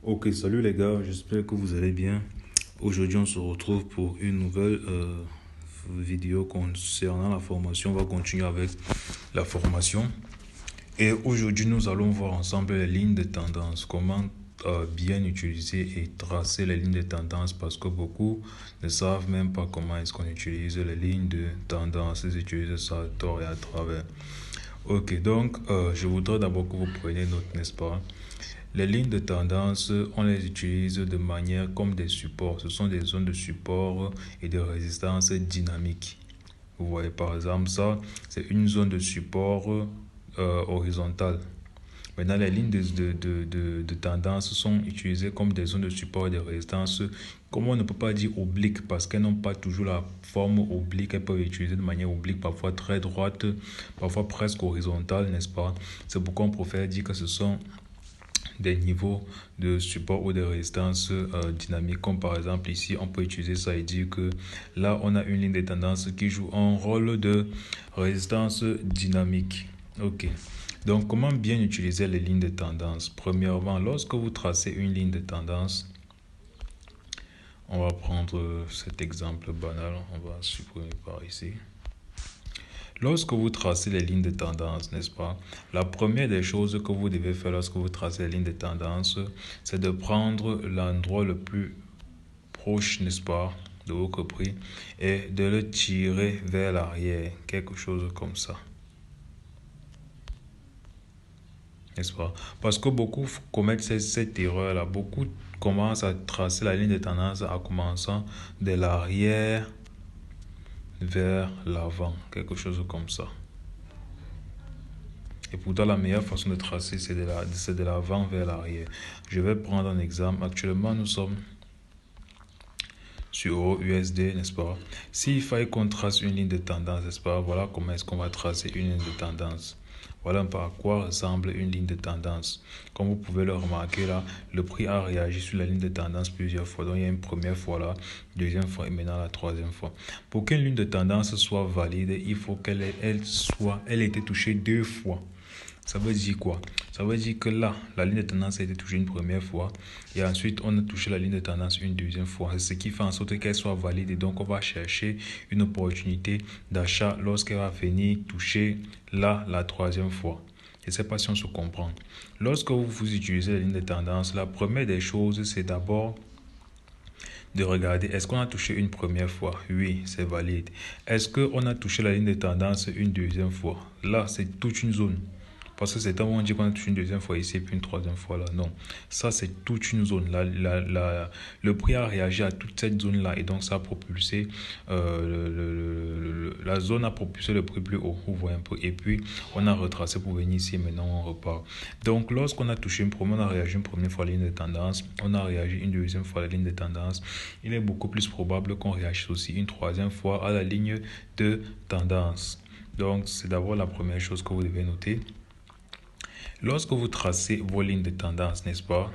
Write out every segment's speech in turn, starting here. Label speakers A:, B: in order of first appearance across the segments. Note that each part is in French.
A: Ok, salut les gars, j'espère que vous allez bien. Aujourd'hui, on se retrouve pour une nouvelle vidéo concernant la formation. On va continuer avec la formation. Et aujourd'hui, nous allons voir ensemble les lignes de tendance. Comment bien utiliser et tracer les lignes de tendance parce que beaucoup ne savent même pas comment est-ce qu'on utilise les lignes de tendance. Ils utilisent ça à tort et à travers. Ok, donc je voudrais d'abord que vous preniez note, n'est-ce pas? Les lignes de tendance, on les utilise de manière comme des supports. Ce sont des zones de support et de résistance dynamique. Vous voyez par exemple ça, c'est une zone de support horizontale. Maintenant, les lignes de tendance sont utilisées comme des zones de support et de résistance. Comme on ne peut pas dire oblique parce qu'elles n'ont pas toujours la forme oblique, elles peuvent être utilisées de manière oblique, parfois très droite, parfois presque horizontale, n'est-ce pas? C'est pourquoi on préfère dire que ce sont des niveaux de support ou de résistance dynamique, comme par exemple ici on peut utiliser ça et dire que là on a une ligne de tendance qui joue un rôle de résistance dynamique. Ok, donc comment bien utiliser les lignes de tendance? Premièrement, lorsque vous tracez une ligne de tendance, on va prendre cet exemple banal, on va supprimer par ici. Lorsque vous tracez les lignes de tendance, n'est-ce pas, la première des choses que vous devez faire lorsque vous tracez les lignes de tendance, c'est de prendre l'endroit le plus proche, n'est-ce pas, de votre prix et de le tirer vers l'arrière, quelque chose comme ça. N'est-ce pas? Parce que beaucoup commettent cette erreur-là. Beaucoup commencent à tracer la ligne de tendance en commençant de l'arrière vers l'avant, quelque chose comme ça. Et pourtant, la meilleure façon de tracer, c'est de l'avant vers l'arrière. Je vais prendre un exemple. Actuellement, nous sommes sur USD, n'est-ce pas? S'il fallait qu'on trace une ligne de tendance, n'est-ce pas? Voilà comment est-ce qu'on va tracer une ligne de tendance. Voilà un peu à quoi ressemble une ligne de tendance. Comme vous pouvez le remarquer là, le prix a réagi sur la ligne de tendance plusieurs fois. Donc il y a une première fois là, deuxième fois et maintenant la troisième fois. Pour qu'une ligne de tendance soit valide, il faut qu'elle ait été touchée deux fois. Ça veut dire quoi? Ça veut dire que là, la ligne de tendance a été touchée une première fois et ensuite on a touché la ligne de tendance une deuxième fois. C'est ce qui fait en sorte qu'elle soit valide et donc on va chercher une opportunité d'achat lorsqu'elle va venir toucher là la troisième fois. Je ne sais pas si on se comprend. Lorsque vous utilisez la ligne de tendance, la première des choses, c'est d'abord de regarder, est-ce qu'on a touché une première fois? Oui, c'est valide. Est-ce qu'on a touché la ligne de tendance une deuxième fois? Là, c'est toute une zone. Parce que c'est un moment on dit qu'on a touché une deuxième fois ici et puis une troisième fois là. Non, ça c'est toute une zone. Le prix a réagi à toute cette zone-là et donc ça a propulsé, la zone a propulsé le prix plus haut. Vous voyez un peu. Et puis on a retracé pour venir ici et maintenant on repart. Donc lorsqu'on a touché une première, on a réagi une première fois à la ligne de tendance, on a réagi une deuxième fois à la ligne de tendance, il est beaucoup plus probable qu'on réagisse aussi une troisième fois à la ligne de tendance. Donc c'est d'abord la première chose que vous devez noter. Lorsque vous tracez vos lignes de tendance, n'est-ce pas?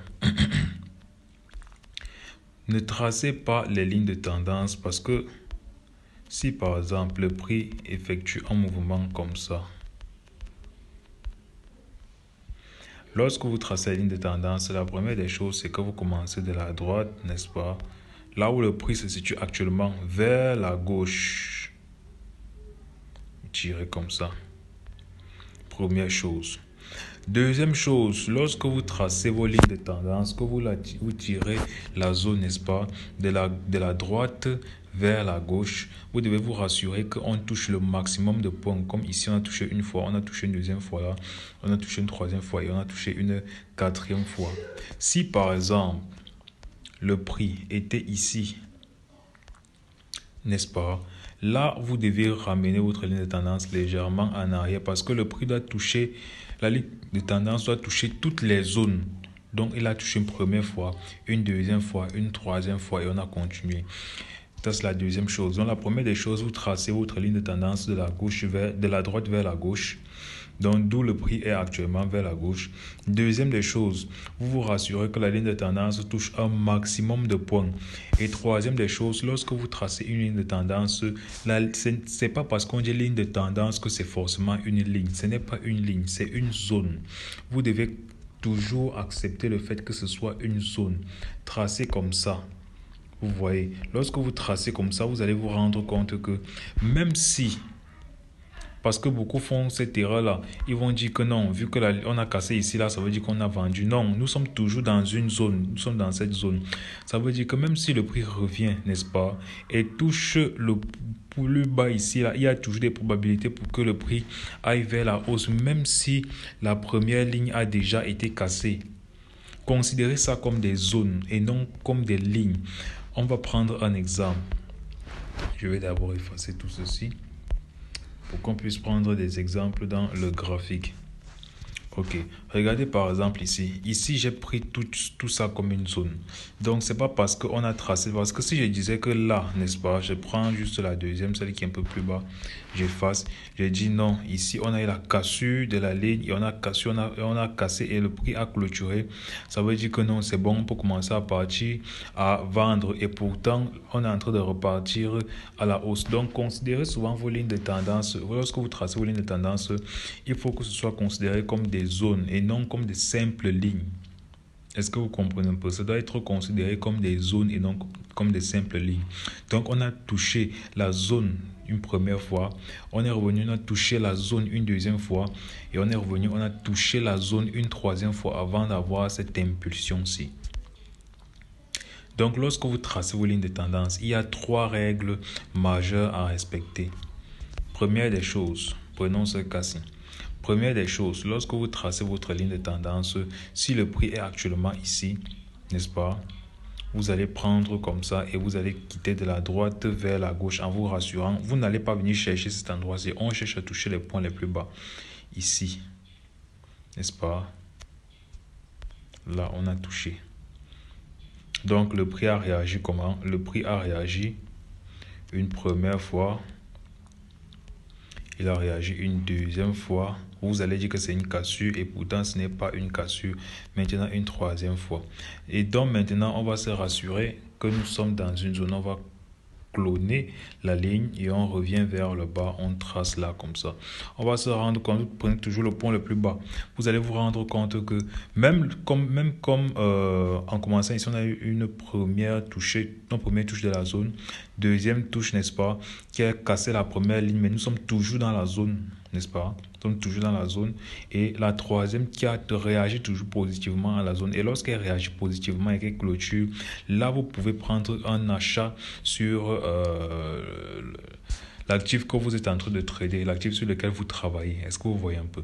A: Ne tracez pas les lignes de tendance parce que si par exemple le prix effectue un mouvement comme ça, lorsque vous tracez la ligne de tendance, la première des choses, c'est que vous commencez de la droite, n'est-ce pas? Là où le prix se situe actuellement, vers la gauche. Tirez comme ça. Première chose. Deuxième chose, lorsque vous tracez vos lignes de tendance, que vous tirez la zone, n'est-ce pas, de la droite vers la gauche, vous devez vous rassurer qu'on touche le maximum de points. Comme ici, on a touché une fois, on a touché une deuxième fois là, on a touché une troisième fois et on a touché une quatrième fois. Si par exemple, le prix était ici, n'est-ce pas? Là, vous devez ramener votre ligne de tendance légèrement en arrière parce que le prix doit toucher, la ligne de tendance doit toucher toutes les zones. Donc, il a touché une première fois, une deuxième fois, une troisième fois et on a continué. Ça, c'est la deuxième chose. Donc, la première des choses, vous tracez votre ligne de tendance de la droite vers la gauche. Donc, d'où le prix est actuellement vers la gauche. Deuxième des choses, vous vous rassurez que la ligne de tendance touche un maximum de points. Et troisième des choses, lorsque vous tracez une ligne de tendance, ce n'est pas parce qu'on dit ligne de tendance que c'est forcément une ligne. Ce n'est pas une ligne, c'est une zone. Vous devez toujours accepter le fait que ce soit une zone tracée comme ça. Vous voyez, lorsque vous tracez comme ça, vous allez vous rendre compte que même si, parce que beaucoup font cette erreur-là, ils vont dire que non, vu que on a cassé ici, là, ça veut dire qu'on a vendu. Non, nous sommes toujours dans une zone, nous sommes dans cette zone. Ça veut dire que même si le prix revient, n'est-ce pas, et touche le plus bas ici, là, il y a toujours des probabilités pour que le prix aille vers la hausse, même si la première ligne a déjà été cassée. Considérez ça comme des zones et non comme des lignes. On va prendre un exemple. Je vais d'abord effacer tout ceci pour qu'on puisse prendre des exemples dans le graphique. Ok, regardez par exemple ici. Ici, j'ai pris tout ça comme une zone. Donc, c'est pas parce qu'on a tracé. Parce que si je disais que là, n'est-ce pas, je prends juste la deuxième, celle qui est un peu plus bas, j'efface. J'ai dit non, ici, on a eu la cassure de la ligne et on a cassé et le prix a clôturé. Ça veut dire que non, c'est bon pour commencer à partir à vendre. Et pourtant, on est en train de repartir à la hausse. Donc, considérez souvent vos lignes de tendance. Lorsque vous tracez vos lignes de tendance, il faut que ce soit considéré comme des zones et non comme des simples lignes. Est-ce que vous comprenez un peu? Ça doit être considéré comme des zones et non comme des simples lignes. Donc, on a touché la zone une première fois, on est revenu, on a touché la zone une deuxième fois et on est revenu, on a touché la zone une troisième fois avant d'avoir cette impulsion-ci. Donc, lorsque vous tracez vos lignes de tendance, il y a 3 règles majeures à respecter. Première des choses, prenons ce cas-ci. Première des choses, lorsque vous tracez votre ligne de tendance, si le prix est actuellement ici, n'est-ce pas, vous allez prendre comme ça et vous allez quitter de la droite vers la gauche en vous rassurant. Vous n'allez pas venir chercher cet endroit-ci. On cherche à toucher les points les plus bas. Ici, n'est-ce pas? Là, on a touché. Donc, le prix a réagi comment? Le prix a réagi une première fois. Il a réagi une deuxième fois. Vous allez dire que c'est une cassure et pourtant ce n'est pas une cassure. Maintenant une troisième fois. Et donc maintenant on va se rassurer que nous sommes dans une zone. On va cloner la ligne et on revient vers le bas, on trace là comme ça. On va se rendre compte, vous prenez toujours le point le plus bas. Vous allez vous rendre compte que même comme en commençant ici, on a eu une première touche de la zone, deuxième touche, n'est-ce pas, qui a cassé la première ligne, mais nous sommes toujours dans la zone, n'est-ce pas? Nous sommes toujours dans la zone. Et la troisième qui a réagi toujours positivement à la zone. Et lorsqu'elle réagit positivement et qu'elle clôture, là, vous pouvez prendre un achat sur l'actif que vous êtes en train de trader, l'actif sur lequel vous travaillez. Est-ce que vous voyez un peu?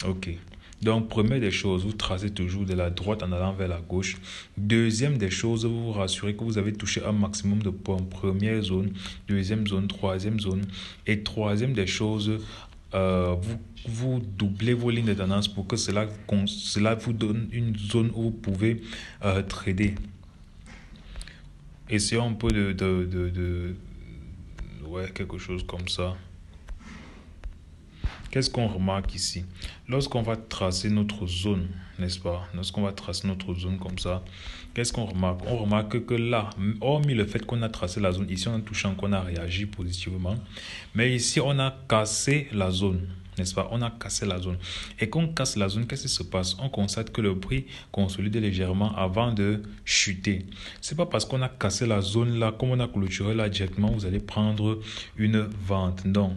A: Ok. Donc, première des choses, vous tracez toujours de la droite en allant vers la gauche. Deuxième des choses, vous vous rassurez que vous avez touché un maximum de points. Première zone, deuxième zone, troisième zone. Et troisième des choses, vous doublez vos lignes de tendance pour que cela vous donne une zone où vous pouvez trader. Essayons un peu ouais, quelque chose comme ça. Qu'est-ce qu'on remarque ici? Lorsqu'on va tracer notre zone, n'est-ce pas? Lorsqu'on va tracer notre zone comme ça, qu'est-ce qu'on remarque? On remarque que là, hormis le fait qu'on a tracé la zone, ici on a touché, qu'on a réagi positivement, mais ici on a cassé la zone, n'est-ce pas? On a cassé la zone. Et quand on casse la zone, qu'est-ce qui se passe? On constate que le prix consolide légèrement avant de chuter. C'est pas parce qu'on a cassé la zone là, comme on a clôturé là directement, vous allez prendre une vente. Non.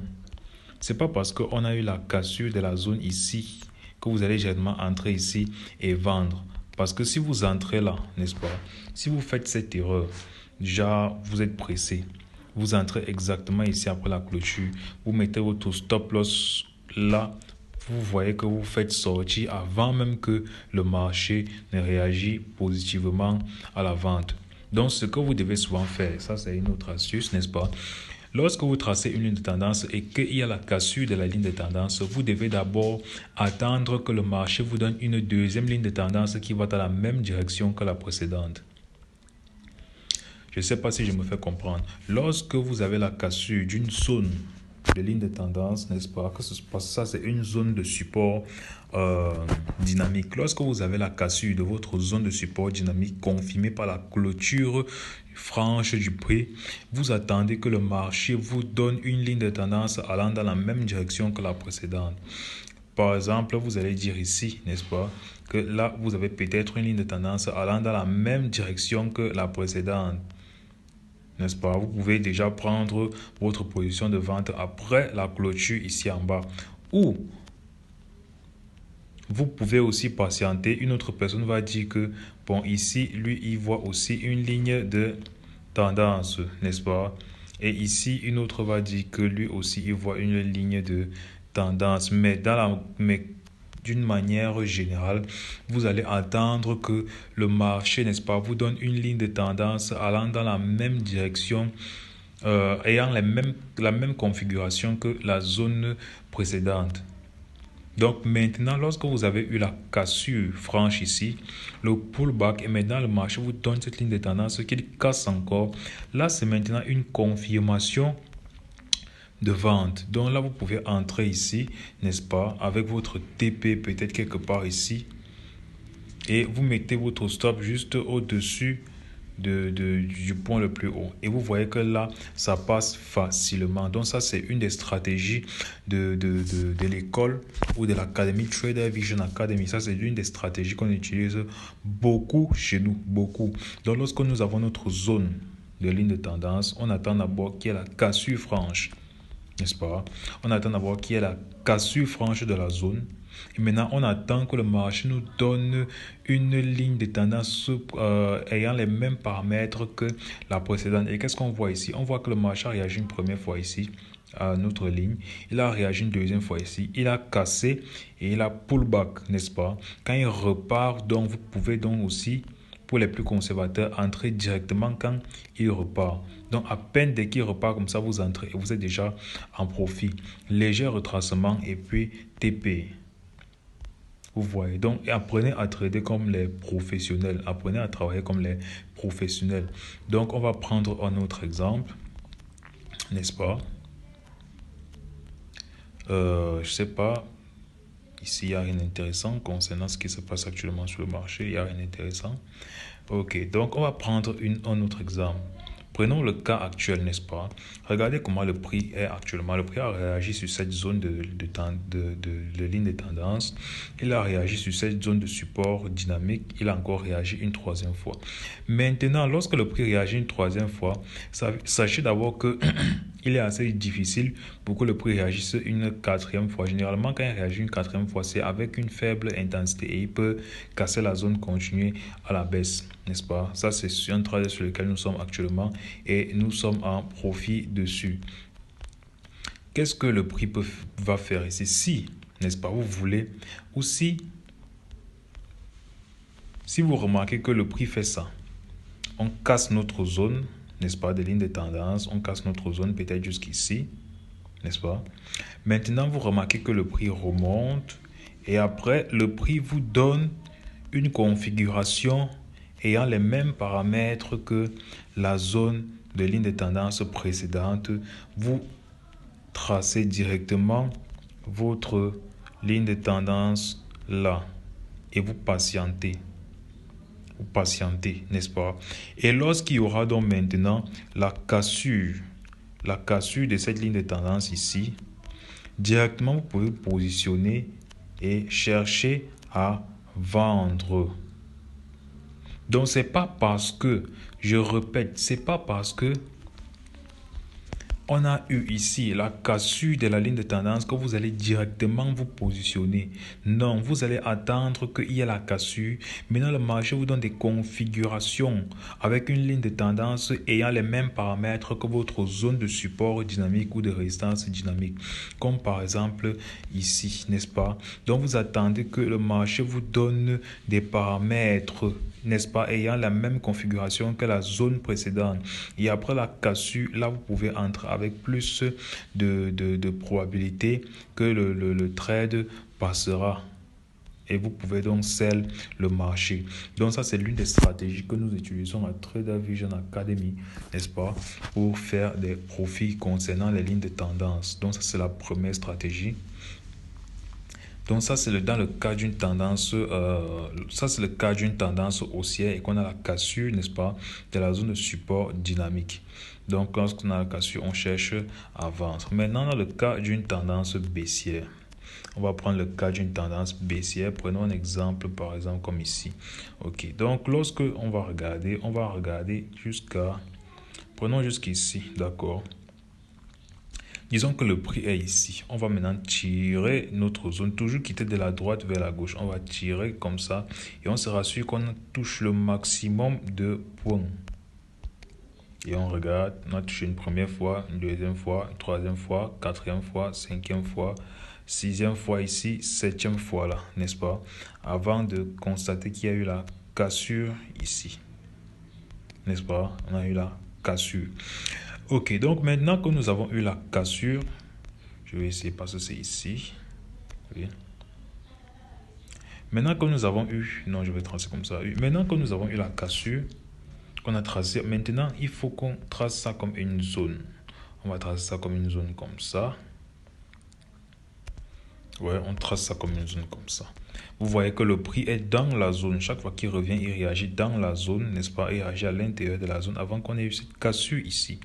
A: C'est pas parce qu'on a eu la cassure de la zone ici que vous allez généralement entrer ici et vendre. Parce que si vous entrez là, n'est-ce pas? Si vous faites cette erreur, déjà vous êtes pressé. Vous entrez exactement ici après la clôture. Vous mettez votre stop loss là. Vous voyez que vous faites sortir avant même que le marché ne réagisse positivement à la vente. Donc ce que vous devez souvent faire, ça c'est une autre astuce, n'est-ce pas? Lorsque vous tracez une ligne de tendance et qu'il y a la cassure de la ligne de tendance, vous devez d'abord attendre que le marché vous donne une deuxième ligne de tendance qui va dans la même direction que la précédente. Je ne sais pas si je me fais comprendre. Lorsque vous avez la cassure d'une zone de ligne de tendance, n'est-ce pas, que ça c'est une zone de support dynamique. Lorsque vous avez la cassure de votre zone de support dynamique confirmée par la clôture franche du prix, vous attendez que le marché vous donne une ligne de tendance allant dans la même direction que la précédente. Par exemple, vous allez dire ici, n'est-ce pas, que là, vous avez peut-être une ligne de tendance allant dans la même direction que la précédente. N'est-ce pas? Vous pouvez déjà prendre votre position de vente après la clôture ici en bas. Ou vous pouvez aussi patienter. Une autre personne va dire que, bon, ici, lui, il voit aussi une ligne de tendance, n'est-ce pas? Et ici, une autre va dire que lui aussi, il voit une ligne de tendance. Mais d'une manière générale, vous allez attendre que le marché, n'est-ce pas, vous donne une ligne de tendance allant dans la même direction, ayant la même configuration que la zone précédente. Donc maintenant, lorsque vous avez eu la cassure franche ici, le pullback, et maintenant le marché vous donne cette ligne de tendance qu'il casse encore. Là, c'est maintenant une confirmation de vente. Donc là, vous pouvez entrer ici, n'est-ce pas, avec votre TP peut-être quelque part ici. Et vous mettez votre stop juste au-dessus du point le plus haut. Et vous voyez que là, ça passe facilement. Donc ça, c'est une des stratégies de l'école ou de l'académie Trader Vision Academy. Ça, c'est une des stratégies qu'on utilise beaucoup chez nous, beaucoup. Donc lorsque nous avons notre zone de ligne de tendance, on attend d'abord qu'il y ait la cassure franche, n'est-ce pas? On attend d'abord qu'il y ait la cassure franche de la zone. Et maintenant, on attend que le marché nous donne une ligne de tendance ayant les mêmes paramètres que la précédente. Et qu'est-ce qu'on voit ici? On voit que le marché a réagi une première fois ici à notre ligne. Il a réagi une deuxième fois ici. Il a cassé et il a pullback, n'est-ce pas? Quand il repart, donc vous pouvez donc aussi, pour les plus conservateurs, entrer directement quand il repart. Donc, à peine dès qu'il repart comme ça, vous entrez et vous êtes déjà en profit. Léger retracement et puis TP. Vous voyez, donc apprenez à trader comme les professionnels, apprenez à travailler comme les professionnels. Donc, on va prendre un autre exemple, n'est-ce pas? Je sais pas, ici il n'y a rien d'intéressant concernant ce qui se passe actuellement sur le marché, il n'y a rien d'intéressant. Ok, donc on va prendre un autre exemple. Prenons le cas actuel, n'est-ce pas? Regardez comment le prix est actuellement. Le prix a réagi sur cette zone de ligne de tendance. Il a réagi sur cette zone de support dynamique. Il a encore réagi une troisième fois. Maintenant, lorsque le prix réagit une troisième fois, sachez d'abord que il est assez difficile pour que le prix réagisse une quatrième fois. Généralement, quand il réagit une quatrième fois, c'est avec une faible intensité et il peut casser la zone, continuer à la baisse, n'est-ce pas? Ça, c'est un trade sur lequel nous sommes actuellement et nous sommes en profit dessus. Qu'est-ce que le prix va faire ici? Si, n'est-ce pas, vous voulez, ou si vous remarquez que le prix fait ça, on casse notre zone, n'est-ce pas, des lignes de tendance, on casse notre zone peut-être jusqu'ici, n'est-ce pas? Maintenant, vous remarquez que le prix remonte et après, le prix vous donne une configuration ayant les mêmes paramètres que la zone de ligne de tendance précédente. Vous tracez directement votre ligne de tendance là et vous patientez. Vous patientez, n'est-ce pas? Et lorsqu'il y aura donc maintenant la cassure de cette ligne de tendance ici, directement vous pouvez positionner et chercher à vendre. Donc c'est pas parce que, je répète, c'est pas parce que on a eu ici la cassure de la ligne de tendance que vous allez directement vous positionner. Non, vous allez attendre qu'il y ait la cassure. Maintenant, le marché vous donne des configurations avec une ligne de tendance ayant les mêmes paramètres que votre zone de support dynamique ou de résistance dynamique. Comme par exemple ici, n'est-ce pas? Donc, vous attendez que le marché vous donne des paramètres, n'est-ce pas, ayant la même configuration que la zone précédente. Et après la cassure, là, vous pouvez entrer avec plus de probabilité que le trade passera. Et vous pouvez donc sell le marché. Donc ça, c'est l'une des stratégies que nous utilisons à Trader Vision Academy, n'est-ce pas, pour faire des profits concernant les lignes de tendance. Donc ça, c'est la première stratégie. Donc ça, c'est dans le cas d'une tendance, haussière et qu'on a la cassure, n'est-ce pas, de la zone de support dynamique. Donc lorsqu'on a la cassure, on cherche à vendre. Maintenant, dans le cas d'une tendance baissière, On va prendre le cas d'une tendance baissière. Prenons un exemple, par exemple, comme ici. OK. Donc, lorsque on va regarder jusqu'à... Prenons jusqu'ici, d'accord. Disons que le prix est ici. On va maintenant tirer notre zone, toujours quitter de la droite vers la gauche. On va tirer comme ça et on sera sûr qu'on touche le maximum de points. Et on regarde, on a touché une première fois, une deuxième fois, une troisième fois, quatrième fois, cinquième fois, sixième fois ici, septième fois là, n'est-ce pas? Avant de constater qu'il y a eu la cassure ici, n'est-ce pas? On a eu la cassure. Ok, donc maintenant que nous avons eu la cassure, je vais essayer parce que c'est ici. Oui. Maintenant que nous avons eu, non, je vais tracer comme ça. Maintenant que nous avons eu la cassure, qu'on a tracé, maintenant il faut qu'on trace ça comme une zone. On va tracer ça comme une zone comme ça. Ouais, on trace ça comme une zone comme ça. Vous voyez que le prix est dans la zone. Chaque fois qu'il revient, il réagit dans la zone, n'est-ce pas? Il réagit à l'intérieur de la zone avant qu'on ait eu cette cassure ici.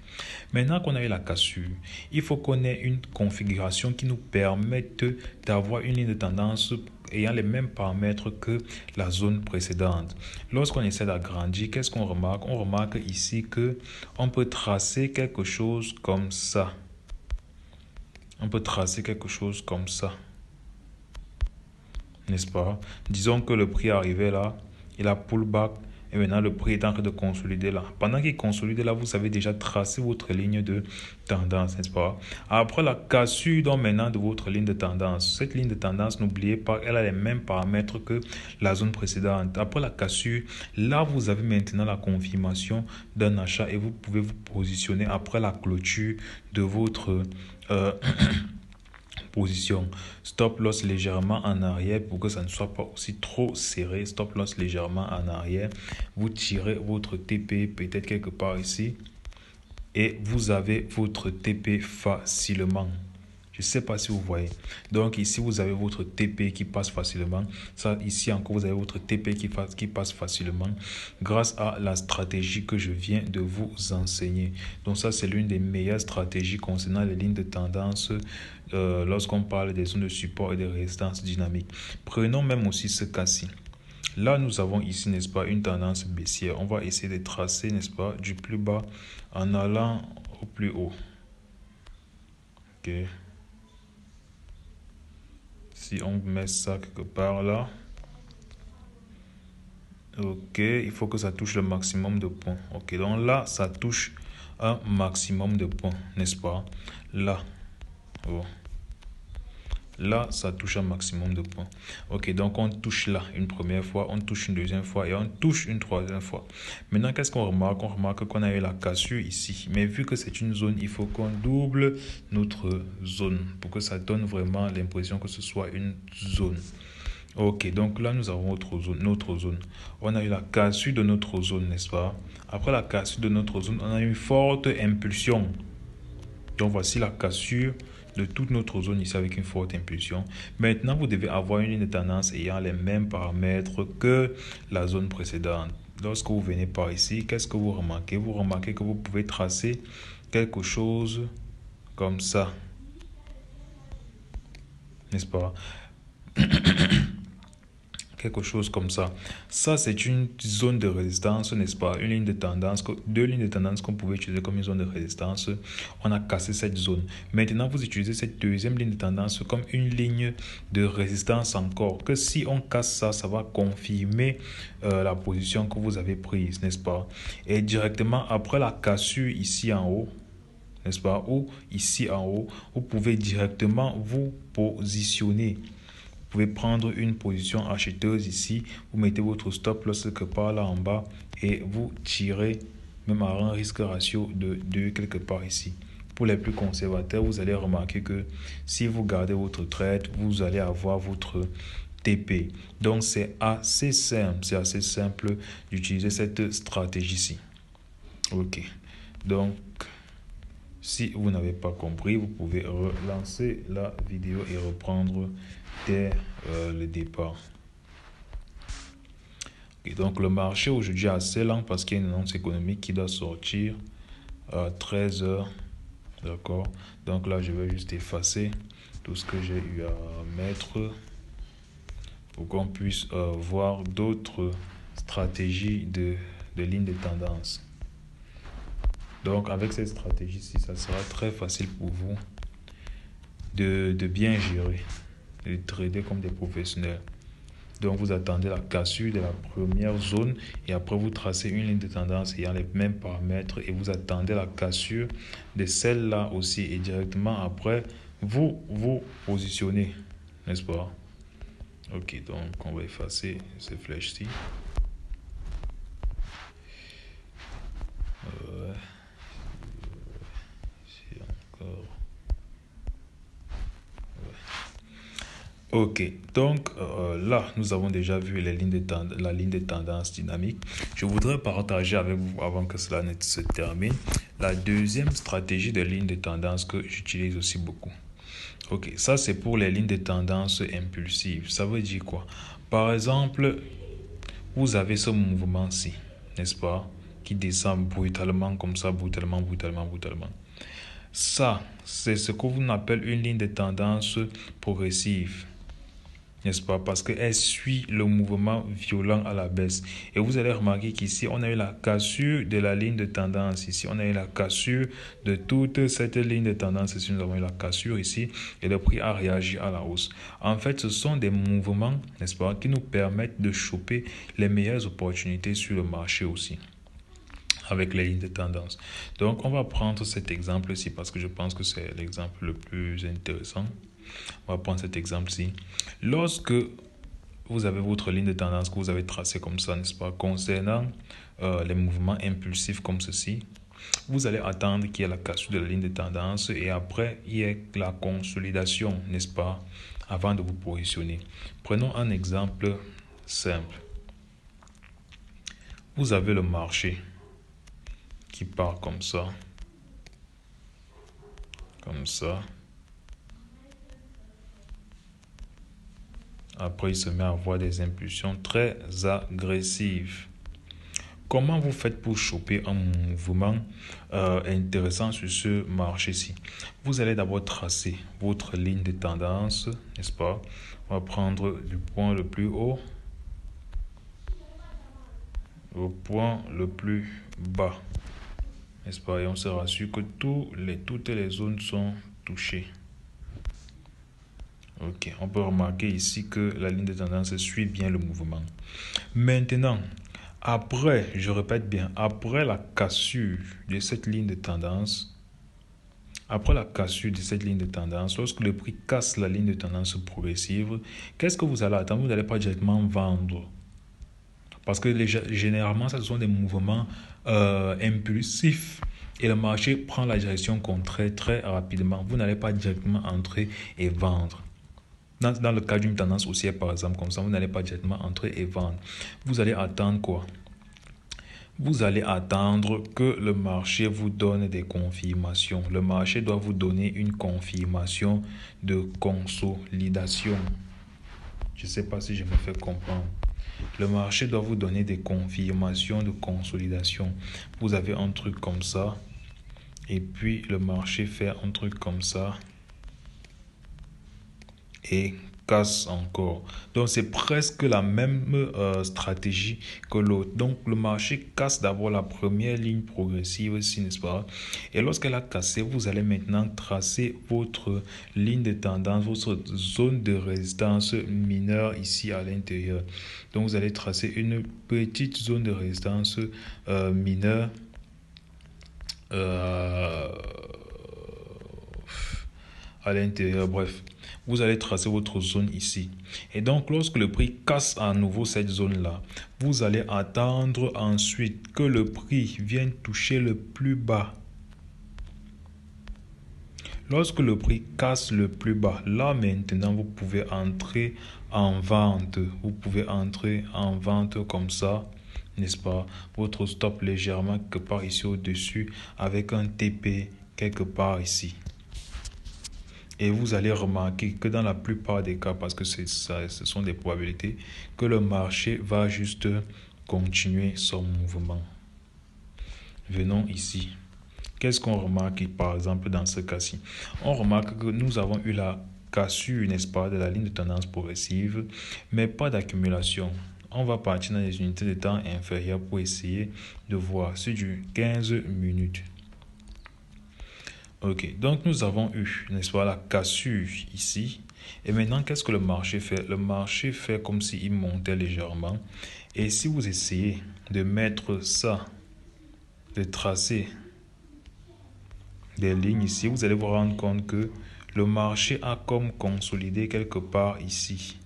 A: Maintenant qu'on a eu la cassure, il faut qu'on ait une configuration qui nous permette d'avoir une ligne de tendance ayant les mêmes paramètres que la zone précédente. Lorsqu'on essaie d'agrandir, qu'est-ce qu'on remarque? On remarque ici que on peut tracer quelque chose comme ça. On peut tracer quelque chose comme ça. N'est-ce pas? Disons que le prix est arrivé là, il a pullback et maintenant le prix est en train de consolider là. Pendant qu'il consolide là, vous avez déjà tracé votre ligne de tendance, n'est-ce pas? Après la cassure donc maintenant de votre ligne de tendance, cette ligne de tendance, n'oubliez pas, elle a les mêmes paramètres que la zone précédente. Après la cassure, là vous avez maintenant la confirmation d'un achat et vous pouvez vous positionner après la clôture de votre position. Stop loss légèrement en arrière pour que ça ne soit pas aussi trop serré. Stop loss légèrement en arrière. Vous tirez votre TP peut-être quelque part ici et vous avez votre TP facilement. Je ne sais pas si vous voyez. Donc ici, vous avez votre TP qui passe facilement. Ça, ici encore, vous avez votre TP qui passe facilement grâce à la stratégie que je viens de vous enseigner. Donc ça, c'est l'une des meilleures stratégies concernant les lignes de tendance lorsqu'on parle des zones de support et de résistance dynamique. Prenons même aussi ce cas-ci. Là, nous avons ici, n'est-ce pas, une tendance baissière. On va essayer de tracer, n'est-ce pas, du plus bas en allant au plus haut. Ok. Si on met ça quelque part là, ok, il faut que ça touche le maximum de points. Ok, donc là, ça touche un maximum de points, n'est-ce pas? Là, oh. Là, ça touche un maximum de points. Ok, donc on touche là une première fois, on touche une deuxième fois et on touche une troisième fois. Maintenant, qu'est-ce qu'on remarque? On remarque qu'on a eu la cassure ici. Mais vu que c'est une zone, il faut qu'on double notre zone pour que ça donne vraiment l'impression que ce soit une zone. Ok, donc là, nous avons notre zone. On a eu la cassure de notre zone, n'est-ce pas? Après la cassure de notre zone, on a eu une forte impulsion. Donc, voici la cassure de toute notre zone ici avec une forte impulsion. Maintenant, vous devez avoir une ligne de tendance ayant les mêmes paramètres que la zone précédente. Lorsque vous venez par ici, qu'est-ce que vous remarquez? Vous remarquez que vous pouvez tracer quelque chose comme ça. N'est-ce pas? Quelque chose comme ça. Ça, c'est une zone de résistance, n'est-ce pas? Une ligne de tendance, deux lignes de tendance qu'on pouvait utiliser comme une zone de résistance. On a cassé cette zone. Maintenant, vous utilisez cette deuxième ligne de tendance comme une ligne de résistance encore. Que si on casse ça, ça va confirmer la position que vous avez prise, n'est-ce pas? Et directement après la cassure ici en haut, n'est-ce pas? Ou ici en haut, vous pouvez directement vous positionner. Vous pouvez prendre une position acheteuse ici, vous mettez votre stop loss quelque part là en bas et vous tirez même à un risque ratio de 2 quelque part ici. Pour les plus conservateurs, vous allez remarquer que si vous gardez votre trade, vous allez avoir votre TP. Donc c'est assez simple d'utiliser cette stratégie-ci. Ok, donc si vous n'avez pas compris, vous pouvez relancer la vidéo et reprendre dès le départ. Et donc le marché aujourd'hui est assez lent parce qu'il y a une annonce économique qui doit sortir à 13 h. D'accord. Donc là, je vais juste effacer tout ce que j'ai eu à mettre pour qu'on puisse voir d'autres stratégies de ligne de tendance. Donc avec cette stratégie-ci, ça sera très facile pour vous de bien gérer, de trader comme des professionnels. Donc vous attendez la cassure de la première zone et après vous tracez une ligne de tendance ayant les mêmes paramètres et vous attendez la cassure de celle-là aussi et directement après vous vous positionnez, n'est-ce pas? Ok, donc on va effacer ces flèches-ci. Ok, donc là, nous avons déjà vu la ligne de tendance dynamique. Je voudrais partager avec vous, avant que cela ne se termine, la deuxième stratégie de ligne de tendance que j'utilise aussi beaucoup. Ok, ça c'est pour les lignes de tendance impulsives. Ça veut dire quoi? Par exemple, vous avez ce mouvement-ci, n'est-ce pas? Qui descend brutalement comme ça, brutalement. Ça, c'est ce que l'on appelle une ligne de tendance progressive. N'est-ce pas? Parce qu'elle suit le mouvement violent à la baisse. Et vous allez remarquer qu'ici, on a eu la cassure de la ligne de tendance. Ici, on a eu la cassure de toute cette ligne de tendance. Ici, nous avons eu la cassure ici. Et le prix a réagi à la hausse. En fait, ce sont des mouvements, n'est-ce pas, qui nous permettent de choper les meilleures opportunités sur le marché aussi, avec les lignes de tendance. Donc, on va prendre cet exemple-ci parce que je pense que c'est l'exemple le plus intéressant. On va prendre cet exemple-ci. Lorsque vous avez votre ligne de tendance que vous avez tracée comme ça, n'est-ce pas, concernant les mouvements impulsifs comme ceci, vous allez attendre qu'il y ait la cassure de la ligne de tendance et après, il y ait la consolidation, n'est-ce pas, avant de vous positionner. Prenons un exemple simple. Vous avez le marché qui part comme ça. Après, il se met à avoir des impulsions très agressives. Comment vous faites pour choper un mouvement intéressant sur ce marché-ci? Vous allez d'abord tracer votre ligne de tendance, n'est-ce pas? On va prendre du point le plus haut au point le plus bas, n'est-ce pas? Et on se rassure que toutes les zones sont touchées. Ok, on peut remarquer ici que la ligne de tendance suit bien le mouvement. Maintenant, après, je répète bien, après la cassure de cette ligne de tendance, lorsque le prix casse la ligne de tendance progressive, qu'est-ce que vous allez attendre? Vous n'allez pas directement vendre. Parce que généralement, ce sont des mouvements impulsifs. Et le marché prend la direction contraire très rapidement. Vous n'allez pas directement entrer et vendre. Dans le cas d'une tendance haussière, par exemple, comme ça, vous n'allez pas directement entrer et vendre. Vous allez attendre quoi? Vous allez attendre que le marché vous donne des confirmations. Le marché doit vous donner une confirmation de consolidation. Je ne sais pas si je me fais comprendre. Le marché doit vous donner des confirmations de consolidation. Vous avez un truc comme ça. Et puis, le marché fait un truc comme ça. Et casse encore. Donc, c'est presque la même stratégie que l'autre. Donc, le marché casse d'abord la première ligne progressive ici, n'est-ce pas? Et lorsqu'elle a cassé, vous allez maintenant tracer votre ligne de tendance, votre zone de résistance mineure ici à l'intérieur. Donc, vous allez tracer une petite zone de résistance mineure à l'intérieur, bref. Vous allez tracer votre zone ici. Et donc, lorsque le prix casse à nouveau cette zone-là, vous allez attendre ensuite que le prix vienne toucher le plus bas. Lorsque le prix casse le plus bas, là maintenant, vous pouvez entrer en vente. Vous pouvez entrer en vente comme ça, n'est-ce pas? Votre stop légèrement quelque part ici au-dessus avec un TP quelque part ici. Et vous allez remarquer que dans la plupart des cas, parce que ce sont des probabilités, que le marché va juste continuer son mouvement. Venons ici. Qu'est-ce qu'on remarque par exemple dans ce cas-ci? On remarque que nous avons eu la cassure, n'est-ce pas, de la ligne de tendance progressive, mais pas d'accumulation. On va partir dans les unités de temps inférieures pour essayer de voir sur du 15 minutes. Ok, donc nous avons eu, n'est-ce pas, la cassure ici. Et maintenant, qu'est-ce que le marché fait? Le marché fait comme s'il montait légèrement. Et si vous essayez de mettre ça, de tracer des lignes ici, vous allez vous rendre compte que le marché a comme consolidé quelque part ici.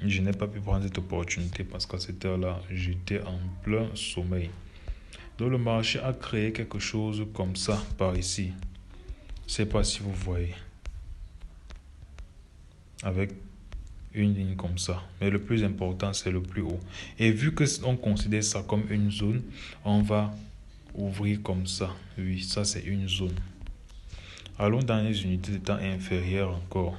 A: Je n'ai pas pu prendre cette opportunité parce qu'à cette heure-là, j'étais en plein sommeil. Donc le marché a créé quelque chose comme ça par ici. Je ne sais pas si vous voyez. Avec une ligne comme ça. Mais le plus important, c'est le plus haut. Et vu que on considère ça comme une zone, on va ouvrir comme ça. Oui, ça c'est une zone. Allons dans les unités de temps inférieures encore.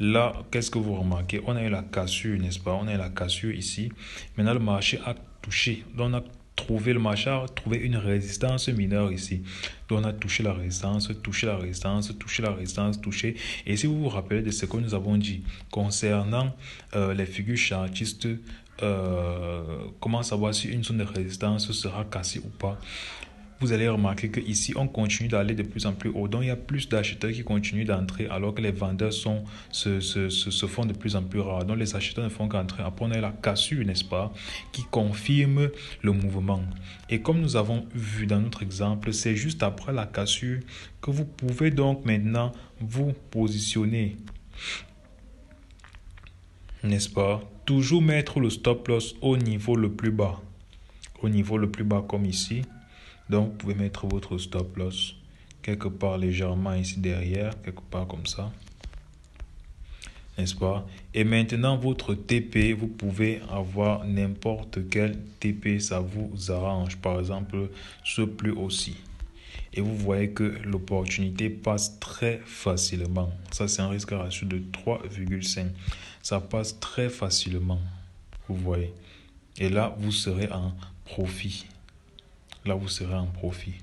A: Là, qu'est-ce que vous remarquez? On a eu la cassure, n'est-ce pas? On a eu la cassure ici. Maintenant, le marché a touché. Donc, on a trouvé, le marché a trouvé une résistance mineure ici. Donc, on a touché la résistance, touché la résistance, touché la résistance, touché. Et si vous vous rappelez de ce que nous avons dit concernant les figures chartistes, comment savoir si une zone de résistance sera cassée ou pas? Vous allez remarquer qu'ici, on continue d'aller de plus en plus haut. Donc, il y a plus d'acheteurs qui continuent d'entrer alors que les vendeurs se font de plus en plus rares. Donc, les acheteurs ne font qu'entrer. Après, on a la cassure, n'est-ce pas, qui confirme le mouvement. Et comme nous avons vu dans notre exemple, c'est juste après la cassure que vous pouvez donc maintenant vous positionner. N'est-ce pas? Toujours mettre le stop loss au niveau le plus bas. Au niveau le plus bas comme ici. Donc, vous pouvez mettre votre stop loss quelque part légèrement ici derrière, quelque part comme ça. N'est-ce pas? Et maintenant, votre TP, vous pouvez avoir n'importe quel TP, ça vous arrange. Par exemple, ce plus aussi. Et vous voyez que l'opportunité passe très facilement. Ça, c'est un risque ratio de 3,5. Ça passe très facilement. Vous voyez. Et là, vous serez en profit. Là, vous serez en profit.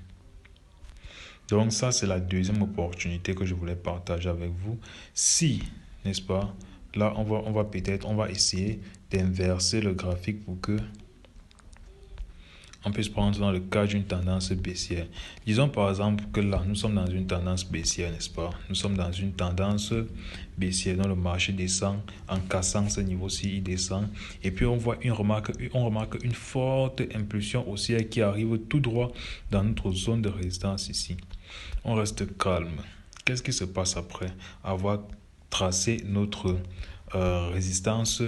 A: Donc, ça, c'est la deuxième opportunité que je voulais partager avec vous. Si, n'est-ce pas, là, on va essayer d'inverser le graphique pour que on puisse prendre dans le cas d'une tendance baissière. Disons par exemple que là, nous sommes dans une tendance baissière, n'est-ce pas? Nous sommes dans une tendance baissière dont le marché descend en cassant ce niveau-ci, il descend. Et puis on remarque une forte impulsion haussière qui arrive tout droit dans notre zone de résistance ici. On reste calme. Qu'est-ce qui se passe après avoir tracé notre résistance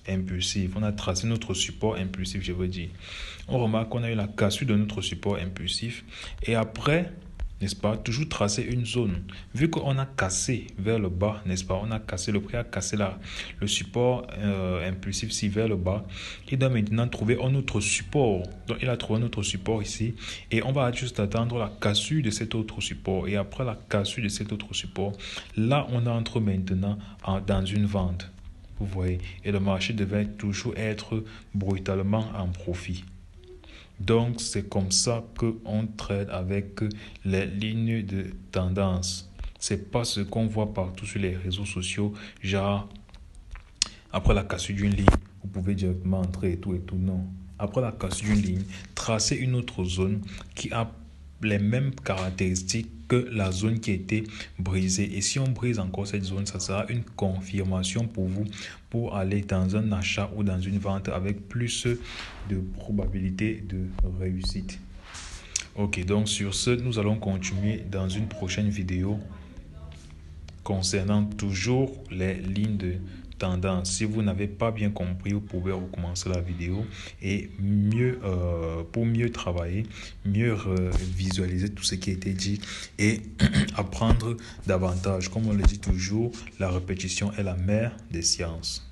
A: impulsif? On a tracé notre support impulsif, je veux dire. On remarque qu'on a eu la cassure de notre support impulsif et après, n'est-ce pas, toujours tracer une zone. Vu qu'on a cassé vers le bas, n'est-ce pas, on a cassé, le prix a cassé le support impulsif ici vers le bas. Il doit maintenant trouver un autre support. Donc, il a trouvé un autre support ici et on va juste attendre la cassure de cet autre support. Et après la cassure de cet autre support, là, on entre maintenant dans une vente. Vous voyez, et le marché devait toujours être brutalement en profit. Donc, c'est comme ça qu'on trade avec les lignes de tendance. C'est pas ce qu'on voit partout sur les réseaux sociaux, genre, après la cassure d'une ligne, vous pouvez directement entrer et tout, non. Après la cassure d'une ligne, tracez une autre zone qui a les mêmes caractéristiques que la zone qui a été brisée. Et si on brise encore cette zone, ça sera une confirmation pour vous pour aller dans un achat ou dans une vente avec plus de probabilité de réussite. Ok, donc sur ce, nous allons continuer dans une prochaine vidéo concernant toujours les lignes de tendance. Si vous n'avez pas bien compris, vous pouvez recommencer la vidéo et pour mieux travailler, mieux visualiser tout ce qui a été dit et apprendre davantage. Comme on le dit toujours, la répétition est la mère des sciences.